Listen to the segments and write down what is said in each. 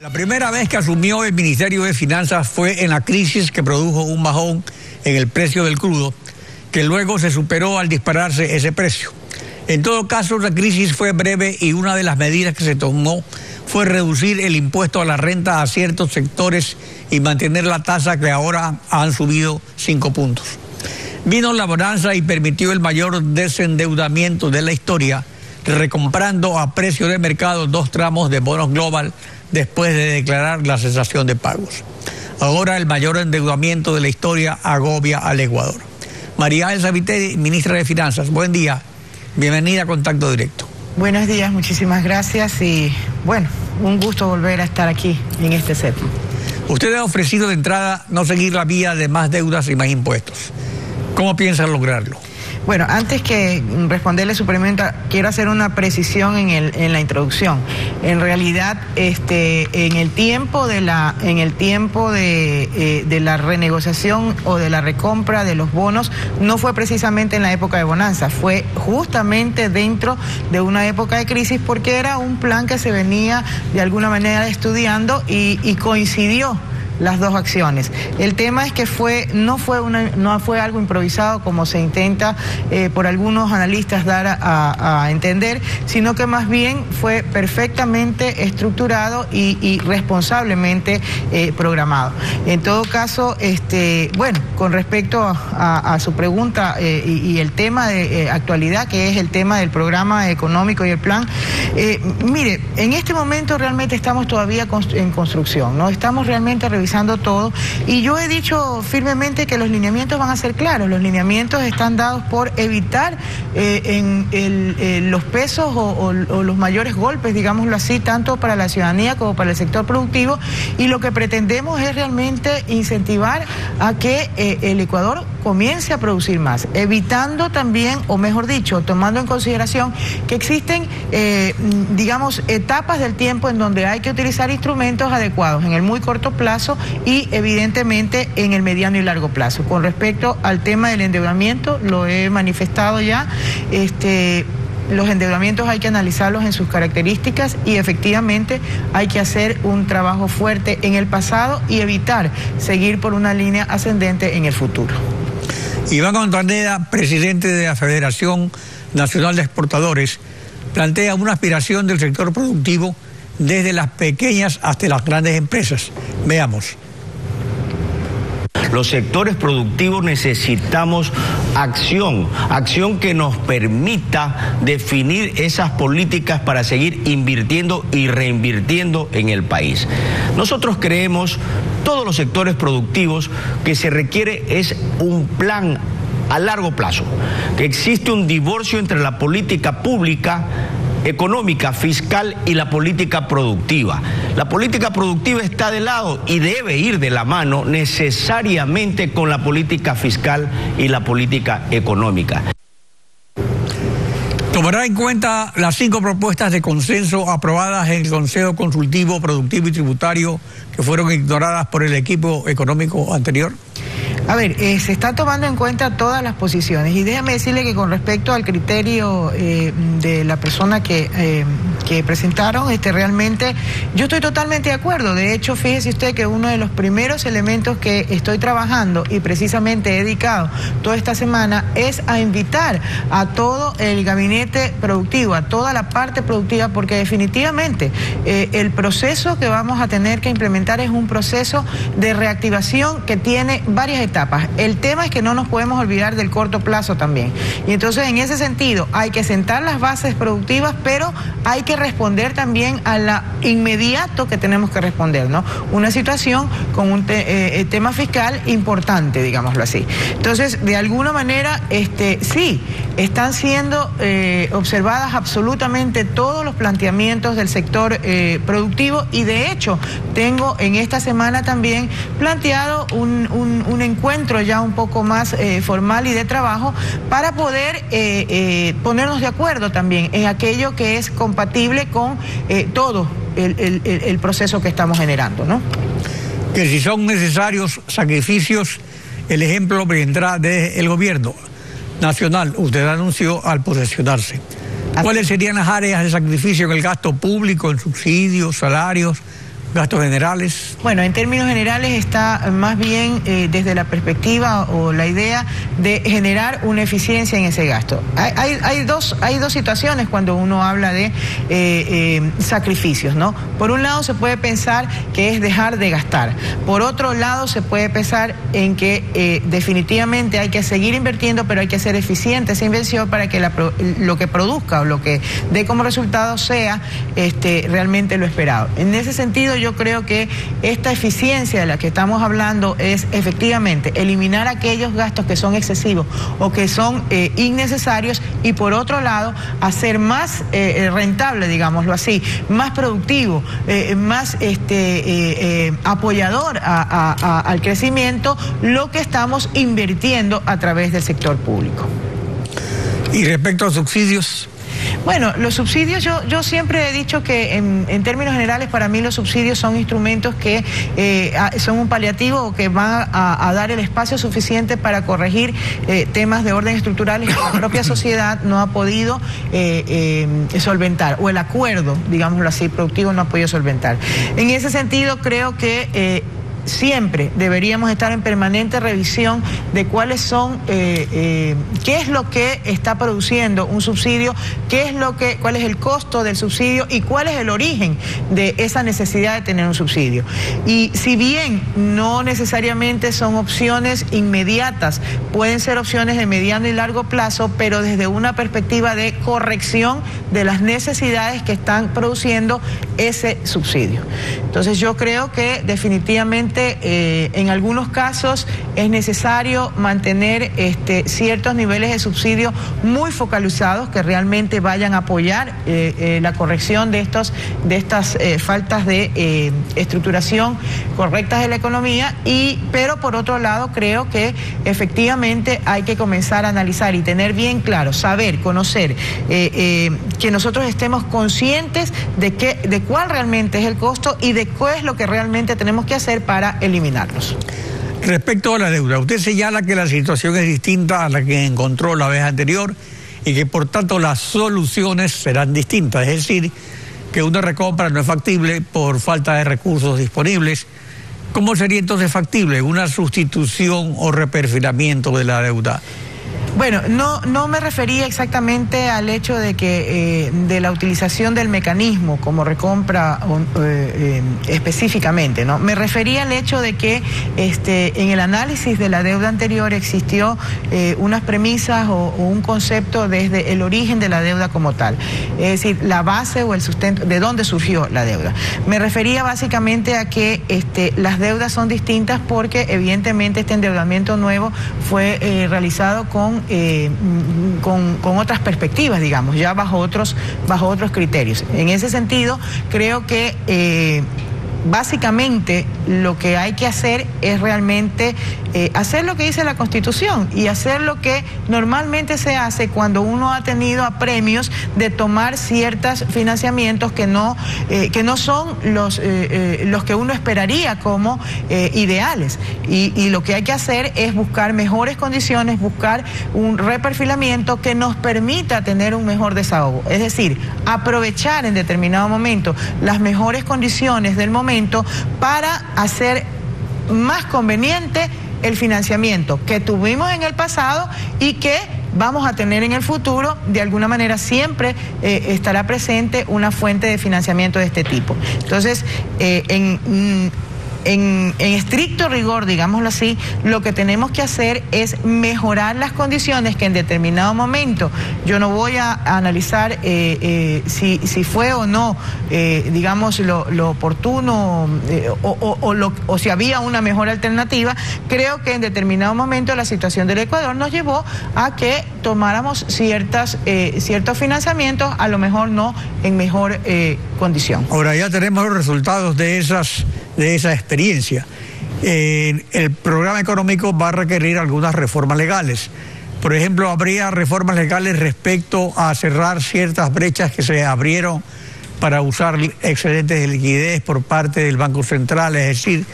La primera vez que asumió el Ministerio de Finanzas fue en la crisis que produjo un bajón en el precio del crudo, que luego se superó al dispararse ese precio. En todo caso, la crisis fue breve y una de las medidas que se tomó fue reducir el impuesto a la renta a ciertos sectores y mantener la tasa que ahora han subido 5 puntos. Vino la bonanza y permitió el mayor desendeudamiento de la historia, recomprando a precio de mercado 2 tramos de bonos global después de declarar la cesación de pagos. Ahora el mayor endeudamiento de la historia agobia al Ecuador. María Elsa Viteri, ministra de Finanzas, buen día, bienvenida a Contacto Directo. Buenos días, muchísimas gracias y bueno, un gusto volver a estar aquí en este set. Usted ha ofrecido de entrada no seguir la vía de más deudas y más impuestos. ¿Cómo piensa lograrlo? Bueno, antes que responderle su pregunta, quiero hacer una precisión en la introducción. En realidad, en el tiempo de la renegociación o de la recompra de los bonos, no fue precisamente en la época de bonanza, fue justamente dentro de una época de crisis, porque era un plan que se venía de alguna manera estudiando y coincidió las dos acciones. El tema es que no fue algo improvisado como se intenta por algunos analistas dar a entender, sino que más bien fue perfectamente estructurado y responsablemente programado. En todo caso, bueno, con respecto a su pregunta y el tema de actualidad, que es el tema del programa económico y el plan, mire, en este momento realmente estamos todavía en construcción, ¿no? Estamos realmente revisando todo y yo he dicho firmemente que los lineamientos van a ser claros. Los lineamientos están dados por evitar los pesos o los mayores golpes, digámoslo así, tanto para la ciudadanía como para el sector productivo, y lo que pretendemos es realmente incentivar a que el Ecuador comience a producir más, evitando también, o mejor dicho, tomando en consideración que existen, digamos, etapas del tiempo en donde hay que utilizar instrumentos adecuados en el muy corto plazo y evidentemente en el mediano y largo plazo. Con respecto al tema del endeudamiento, lo he manifestado ya, los endeudamientos hay que analizarlos en sus características y efectivamente hay que hacer un trabajo fuerte en el pasado y evitar seguir por una línea ascendente en el futuro. Iván Montaneda, presidente de la Federación Nacional de Exportadores, plantea una aspiración del sector productivo desde las pequeñas hasta las grandes empresas. Veamos. Los sectores productivos necesitamos acción que nos permita definir esas políticas para seguir invirtiendo y reinvirtiendo en el país. Nosotros creemos, todos los sectores productivos, que se requiere es un plan a largo plazo, que existe un divorcio entre la política pública, económica, fiscal y la política productiva. La política productiva está de lado y debe ir de la mano necesariamente con la política fiscal y la política económica. ¿Tomará en cuenta las 5 propuestas de consenso aprobadas en el Consejo Consultivo Productivo y Tributario que fueron ignoradas por el equipo económico anterior? A ver, se está tomando en cuenta todas las posiciones y déjame decirle que con respecto al criterio de la persona que presentaron, realmente yo estoy totalmente de acuerdo. De hecho, fíjese usted que uno de los primeros elementos que estoy trabajando y precisamente he dedicado toda esta semana es a invitar a todo el gabinete productivo, a toda la parte productiva, porque definitivamente el proceso que vamos a tener que implementar es un proceso de reactivación que tiene varias etapas. El tema es que no nos podemos olvidar del corto plazo también. Y entonces en ese sentido hay que sentar las bases productivas, pero hay que responder también a la inmediato que tenemos que responder, ¿no? Una situación con un tema fiscal importante, digámoslo así. Entonces, de alguna manera, sí, están siendo observadas absolutamente todos los planteamientos del sector productivo y de hecho tengo en esta semana también planteado un encuentro ya un poco más formal y de trabajo para poder ponernos de acuerdo también en aquello que es compatible con todo el proceso que estamos generando, ¿no? Que si son necesarios sacrificios, el ejemplo vendrá del gobierno nacional. Usted anunció al posesionarse. ¿Cuáles serían las áreas de sacrificio en el gasto público, en subsidios, salarios, gastos generales? Bueno, en términos generales está más bien desde la perspectiva o la idea de generar una eficiencia en ese gasto. Hay dos situaciones cuando uno habla de sacrificios, ¿no? Por un lado se puede pensar que es dejar de gastar. Por otro lado se puede pensar en que definitivamente hay que seguir invirtiendo, pero hay que ser eficiente esa inversión para que lo que produzca o lo que dé como resultado sea realmente lo esperado. En ese sentido, yo creo que esta eficiencia de la que estamos hablando es efectivamente eliminar aquellos gastos que son excesivos o que son innecesarios y por otro lado hacer más rentable, digámoslo así, más productivo, más apoyador al crecimiento lo que estamos invirtiendo a través del sector público. Y respecto a subsidios. Bueno, los subsidios, yo siempre he dicho que en términos generales para mí los subsidios son instrumentos que son un paliativo o que van a dar el espacio suficiente para corregir temas de orden estructurales que la propia sociedad no ha podido solventar, o el acuerdo, digámoslo así, productivo no ha podido solventar. En ese sentido creo que siempre deberíamos estar en permanente revisión de cuáles son, qué es lo que está produciendo un subsidio, cuál es el costo del subsidio y cuál es el origen de esa necesidad de tener un subsidio. Y si bien no necesariamente son opciones inmediatas, pueden ser opciones de mediano y largo plazo, pero desde una perspectiva de corrección de las necesidades que están produciendo ese subsidio. Entonces yo creo que definitivamente en algunos casos es necesario mantener ciertos niveles de subsidio muy focalizados que realmente vayan a apoyar la corrección de estas faltas de estructuración correctas de la economía, pero por otro lado creo que efectivamente hay que comenzar a analizar y tener bien claro, saber, conocer, que nosotros estemos conscientes de cuál realmente es el costo y de qué es lo que realmente tenemos que hacer para eliminarlos. Respecto a la deuda, usted señala que la situación es distinta a la que encontró la vez anterior y que por tanto las soluciones serán distintas, es decir, que una recompra no es factible por falta de recursos disponibles. ¿Cómo sería entonces factible una sustitución o reperfilamiento de la deuda? Bueno, no me refería exactamente al hecho de que de la utilización del mecanismo como recompra específicamente, ¿no? Me refería al hecho de que en el análisis de la deuda anterior existió unas premisas o un concepto desde el origen de la deuda como tal, es decir, la base o el sustento, de dónde surgió la deuda. Me refería básicamente a que las deudas son distintas porque evidentemente este endeudamiento nuevo fue realizado con otras perspectivas, digamos, ya bajo otros criterios. En ese sentido, creo que básicamente lo que hay que hacer es realmente hacer lo que dice la Constitución y hacer lo que normalmente se hace cuando uno ha tenido apremios de tomar ciertos financiamientos que no son los que uno esperaría como ideales. Y lo que hay que hacer es buscar mejores condiciones, buscar un reperfilamiento que nos permita tener un mejor desahogo. Es decir, aprovechar en determinado momento las mejores condiciones del momento para hacer más conveniente el financiamiento que tuvimos en el pasado y que vamos a tener en el futuro. De alguna manera siempre estará presente una fuente de financiamiento de este tipo. Entonces, en estricto rigor, digámoslo así, lo que tenemos que hacer es mejorar las condiciones que en determinado momento, yo no voy a analizar si fue o no, digamos, lo oportuno o si había una mejor alternativa. Creo que en determinado momento la situación del Ecuador nos llevó a que tomáramos ciertos financiamientos, a lo mejor no en mejor condición. Ahora ya tenemos los resultados de esa experiencia. El programa económico va a requerir algunas reformas legales. Por ejemplo, habría reformas legales respecto a cerrar ciertas brechas que se abrieron para usar excedentes de liquidez por parte del Banco Central, es decir,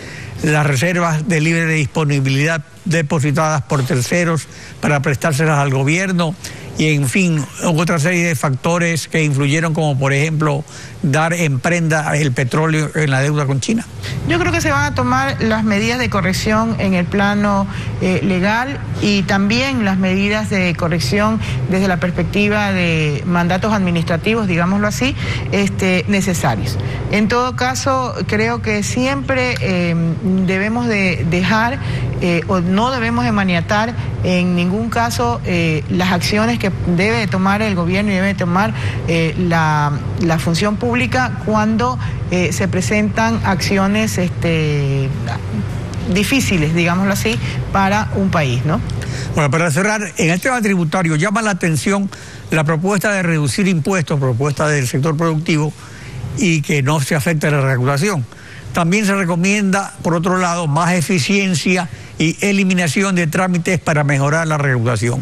las reservas de libre disponibilidad depositadas por terceros para prestárselas al gobierno y en fin, otra serie de factores que influyeron, como por ejemplo dar en prenda el petróleo en la deuda con China? Yo creo que se van a tomar las medidas de corrección en el plano legal y también las medidas de corrección desde la perspectiva de mandatos administrativos, digámoslo así, necesarios. En todo caso, creo que siempre debemos de dejar o no debemos de maniatar en ningún caso las acciones que debe de tomar el gobierno y debe de tomar la función pública cuando se presentan acciones difíciles, digámoslo así, para un país, ¿no? Bueno, para cerrar, en el tema tributario llama la atención la propuesta de reducir impuestos, propuesta del sector productivo, y que no se afecte la recaudación. También se recomienda, por otro lado, más eficiencia y eliminación de trámites para mejorar la recaudación.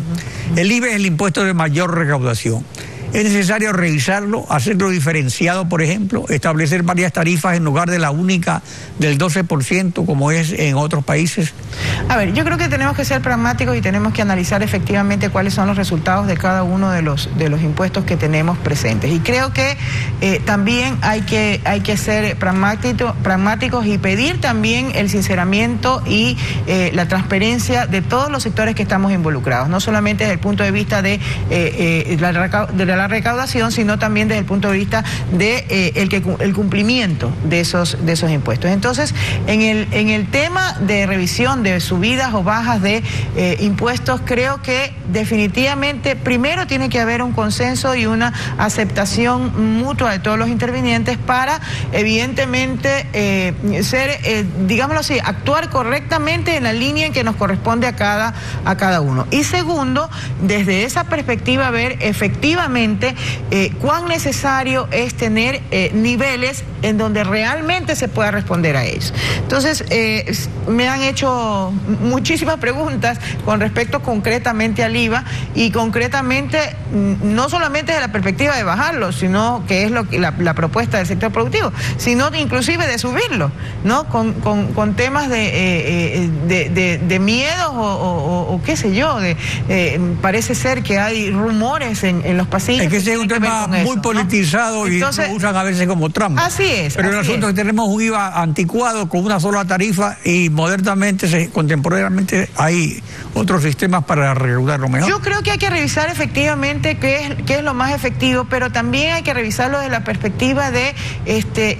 El IVA es el impuesto de mayor recaudación. Es necesario revisarlo, hacerlo diferenciado, por ejemplo, establecer varias tarifas en lugar de la única del 12%, como es en otros países. A ver, yo creo que tenemos que ser pragmáticos y tenemos que analizar efectivamente cuáles son los resultados de cada uno de los impuestos que tenemos presentes. Y creo que también hay que ser pragmáticos y pedir también el sinceramiento y la transparencia de todos los sectores que estamos involucrados, no solamente desde el punto de vista de la recaudación, sino también desde el punto de vista de el cumplimiento de esos impuestos. Entonces, en el tema de revisión de subidas o bajas de impuestos, creo que definitivamente primero tiene que haber un consenso y una aceptación mutua de todos los intervinientes para evidentemente digámoslo así, actuar correctamente en la línea en que nos corresponde a cada uno. Y segundo, desde esa perspectiva, ver efectivamente cuán necesario es tener niveles en donde realmente se pueda responder a ellos. Entonces, me han hecho muchísimas preguntas con respecto concretamente al IVA y concretamente no solamente desde la perspectiva de bajarlo, sino que es la propuesta del sector productivo, sino inclusive de subirlo, ¿no? Con temas de miedos o qué sé yo, parece ser que hay rumores en los pasillos. Es que ese es un tema muy politizado, ¿no? Entonces, y lo usan a veces como trampa. Así es. Pero el asunto es que tenemos un IVA anticuado con una sola tarifa y modernamente, contemporáneamente, hay otros sistemas para recaudarlo mejor. Yo creo que hay que revisar efectivamente qué es lo más efectivo, pero también hay que revisarlo desde la perspectiva de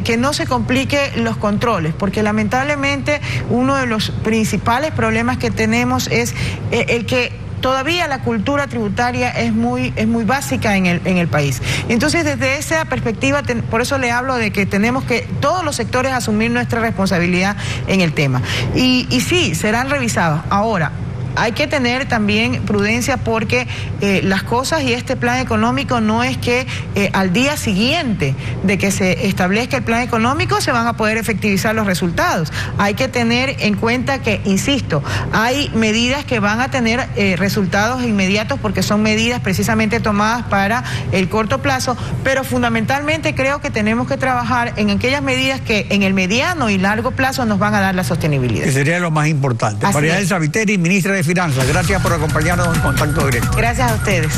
que no se complique los controles, porque lamentablemente uno de los principales problemas que tenemos es el que todavía la cultura tributaria es muy básica en el país. Entonces, desde esa perspectiva, por eso le hablo de que tenemos que todos los sectores asumir nuestra responsabilidad en el tema. Y sí, serán revisados. Ahora, hay que tener también prudencia porque las cosas y este plan económico no es que al día siguiente de que se establezca el plan económico se van a poder efectivizar los resultados. Hay que tener en cuenta que, insisto, hay medidas que van a tener resultados inmediatos porque son medidas precisamente tomadas para el corto plazo, pero fundamentalmente creo que tenemos que trabajar en aquellas medidas que en el mediano y largo plazo nos van a dar la sostenibilidad. Que sería lo más importante. María Elsa Viteri, ministra de Finanzas, gracias por acompañarnos en Contacto Directo. Gracias a ustedes.